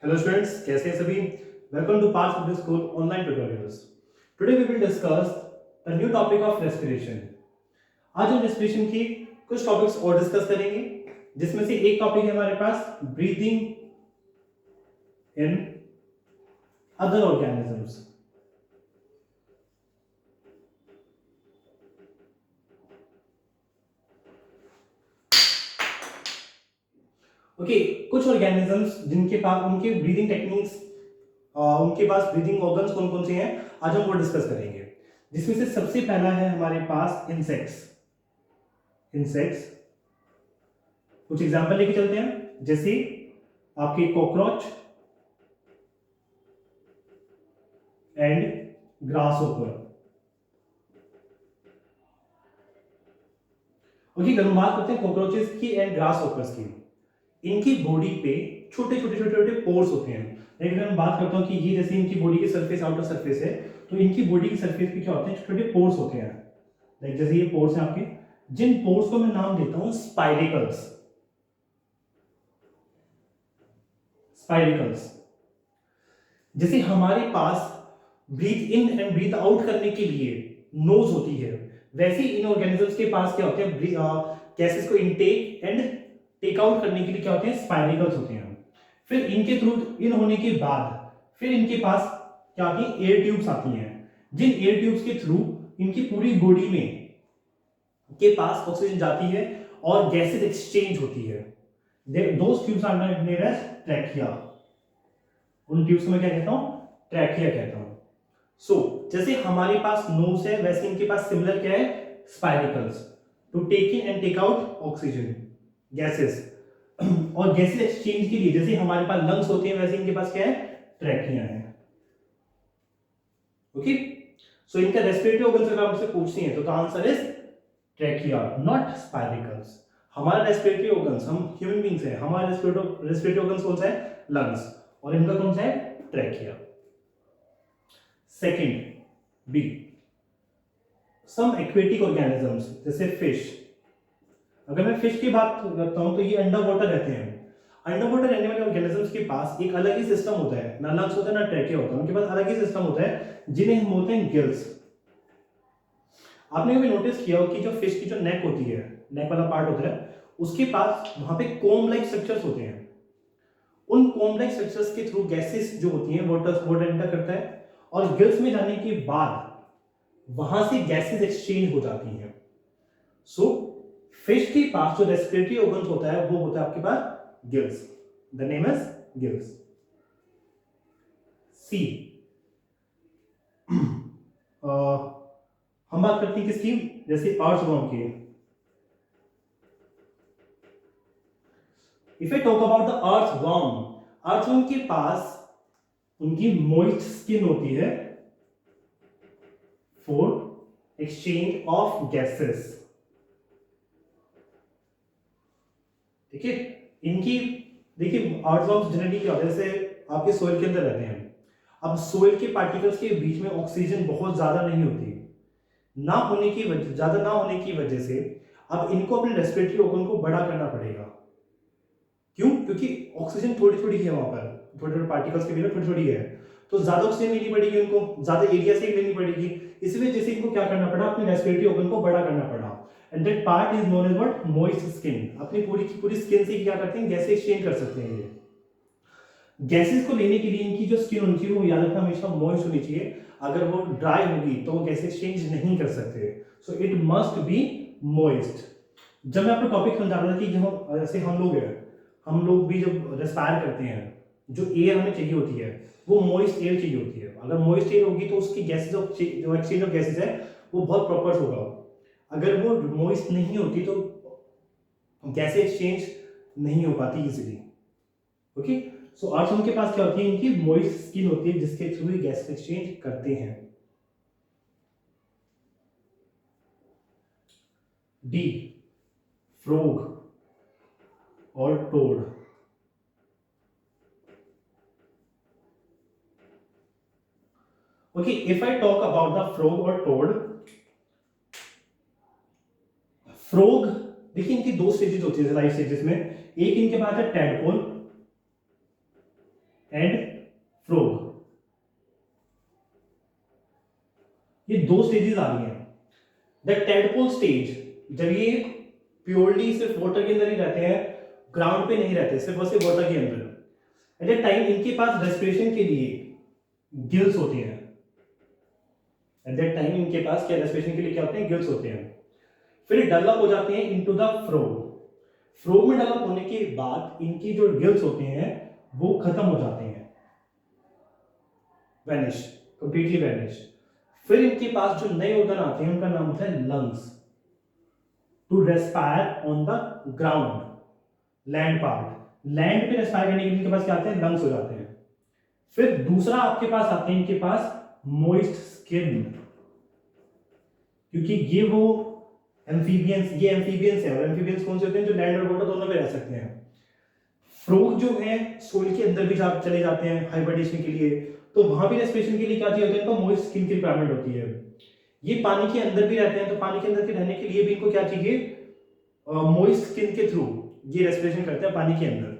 Hello students, कैसे हैं सभी? Welcome to Parts Public School online tutorials. Today we will discuss the new topic of respiration. आज हम respiration की कुछ टॉपिक्स और डिस्कस करेंगे, जिसमें से एक टॉपिक है हमारे पास breathing in other organisms. Okay, कुछ ऑर्गेनिजम्स जिनके पास उनके ब्रीदिंग टेक्निक्स, उनके पास ब्रीदिंग ऑर्गन्स कौन कौन से हैं, आज हम वो डिस्कस करेंगे. जिसमें से सबसे पहला है हमारे पास इंसेक्ट्स. कुछ एग्जांपल लेके चलते हैं, जैसे आपके कॉकरोच एंड ग्रासहोपर. ओके, अगर हम बात करते हैं कॉकरोचेस की एंड ग्रासहोपर्स की, इनकी बॉडी पे छोटे छोटे छोटे छोटे पोर्स होते हैं. लेकिन अगर मैं बात करता हूं कि ये जैसे इनकी बॉडी की सरफेस आउटर सरफेस है, तो इनकी बॉडी की सरफेस पे क्या होते हैं, छोटे छोटे पोर्स होते हैं. लाइक जैसे ये पोर्स हैं आपके, जिन पोर्स को मैं नाम देता हूं स्पाइरिकल्स. जैसे हमारे पास breathe in and breathe out करने के लिए नोज होती है, वैसे इन ऑर्गेनिजम्स के पास क्या होते हैं, गैसेस को इनटेक एंड टेक आउट करने के लिए क्या होते हैं, स्पाइरिकल्स होते हैं. फिर इनके थ्रू इन होने के बाद फिर इनके पास क्या आती है, एयर ट्यूब्स आती हैं, जिन एयर ट्यूब्स के थ्रू इनकी पूरी बॉडी में के पास ऑक्सीजन जाती है और गैसेस एक्सचेंज होती है. Those tubes are known as trachea. उन ट्यूब्स को मैं क्या कहता हूं, ट्रैकिया कहता हूं. जैसे हमारे पास नोज है, वैसे इनके पास सिमिलर क्या है, spiracles, to take in and take out oxygen gases. और गैसेस एक्सचेंज के लिए जैसे हमारे पास लंग्स होते हैं, वैसे इनके पास क्या है, ट्रैकिया है. ओके, सो इनका रेस्पिरेटरी ऑर्गन्स अगर आपसे पूछते हैं तो answer is trachea, not spiracles. हमारा रेस्पिरेटरी ऑर्गन्स, हम ह्यूमन बीइंग्स हैं, हमारा रेस्पिरेटरी ऑर्गन्स कौन सा है, लंग्स, और इनका कौन सा है, ट्रैकिया. सेकंड बी, सम एक्वेटिक ऑर्गेनिजम्स जैसे फिश. अगर मैं फिश की बात करता हूं तो ये अंडर वाटर रहते हैं. अंडर वाटर रहने वाले ऑर्गेनिजम्स के पास एक अलग ही सिस्टम होता है, ना लंग्स होता है ना ट्रैकिया होता है, उनके पास अलग ही सिस्टम होता है, जिन्हें हम बोलते हैं गिल्स. आपने कभी नोटिस किया हो कि जो फिश की जो नेक होती है, नेक वाला पार्ट होता है, उसके पास वहां पे कोम लाइक स्ट्रक्चर्स होते हैं. उन कोम लाइक स्ट्रक्चर्स के थ्रू गैसेस जो होती हैं वाटर एंटर करता है, और गिल्स में जाने के बाद वहां से गैसेस एक्सचेंज हो जाती हैं. फिश के पास जो रेस्पिरेटरी ऑर्गन्स होता है वो होता है आपके पास gills. The name is gills. See, हम बात करते हैं किसकी, जैसे अर्थवर्म की. If I talk about the earthworm के पास उनकी मोइस्ट स्किन होती है फॉर एक्सचेंज ऑफ गैसेस. ठीक है, इनकी देखिए अर्थवर्म्स जनरली क्या होता है, जैसे आपके सोइल के अंदर रहते हैं. अब सोइल के पार्टिकल्स के बीच में ऑक्सीजन बहुत ज्यादा नहीं होती, ज्यादा ना होने की वजह से अब इनको अपने रेस्पिरेटरी ऑर्गन को बड़ा करना पड़ेगा. क्यों? क्योंकि ऑक्सीजन थोड़ी थोड़ी है, वहां पर थोड़े थोड़े पार्टिकल्स के बीच में थोड़ी थोड़ी है, तो ज्यादा ऑक्सीजन लेनी पड़ेगी उनको, ज्यादा एरिया से लेनी पड़ेगी. इसी वजह से इनको क्या करना पड़ा, अपने रेस्पिरेटरी ऑर्गन को बड़ा करना पड़ा. And that part is known as what, moist skin. अपनी पूरी की पूरी स्किन से क्या करते हैं, गैसेस एक्सचेंज कर सकते हैं. ये गैसेस को लेने के लिए इनकी जो स्किन होनी चाहिए वो याद रखना हमेशा मॉइस्ट होनी चाहिए. अगर वो ड्राई होगी तो वो गैस एक्सचेंज नहीं कर सकते. So it must be moist. जब मैं आपको टॉपिक समझा रहा था कि जब जैसे हम लोग भी जब रेस्पायर करते हैं, जो एयर हमें चाहिए होती है वो मॉइस्ट एयर चाहिए होती है. अगर मॉइस्ट एयर होगी तो उसकी गैसेस जो एक्सचेंज ऑफ गैसेस है वो बहुत प्रॉपर होगा. अगर वो मॉइस्ट नहीं होती तो गैस एक्सचेंज नहीं हो पाती इजीली. ओके, सो अर्थवर्म के पास क्या होती है, इनकी मॉइस्ट स्किन होती है जिसके थ्रू ही गैस एक्सचेंज करते हैं. डी, फ्रॉग और toad. Okay, if I talk about the frog और टोड. फ्रॉग देखिए इनकी दो स्टेजेस होती है लाइफ स्टेजेस में. एक इनके पास है टैडपोल, एंड फ्रोग। ये दो स्टेजेस आ गई हैं। द टेडपोल स्टेज, जब ये प्योरली सिर्फ वाटर के अंदर ही रहते हैं, ग्राउंड पे नहीं रहते, सिर्फ और सिर्फ वाटर के अंदर, एट द टाइम इनके पास रेस्पिरेशन के लिए गिल्स होते हैं। एट दैट टाइम इनके पास क्या रेस्पिरेशन के लिए क्या होते हैं, गिल्स होते हैं। फिर डेवलप हो जाते हैं इनटू द फ्रोग। फ्रोग में डेवलप होने के बाद इनकी जो गिल्स होते हैं वो खत्म हो जाते हैं, वैनिश, कंप्लीटली वैनिश। फिर इनके पास जो नए ऑर्गन आते हैं उनका नाम होता है lungs, to respire on the ground, land part. Land पे रेस्पायर करने के लिए इनके पास क्या आते हैं, लंग्स हो जाते हैं। फिर दूसरा आपके पास आते हैं इनके पास मोइस्ट स्किन, क्योंकि ये वो एम्फीबियंस, ये एम्फीबियंस है। और एम्फीबियंस कौन से होते हैं, जो लैंड और वाटर दोनों पे रह सकते हैं। फ्रॉग जो है सोइल के अंदर भी चले जाते हैं हाइबरनेशन के लिए, तो वहां भी रेस्पिरेशन के लिए क्या चाहिए होता है, इनको मॉइस्ट स्किन की रिक्वायरमेंट होती है। ये पानी के अंदर भी रहते हैं, तो पानी के अंदर के रहने के लिए भी इनको क्या चाहिए, मॉइस्ट स्किन के थ्रू ये रेस्पिरेशन करते हैं पानी के अंदर।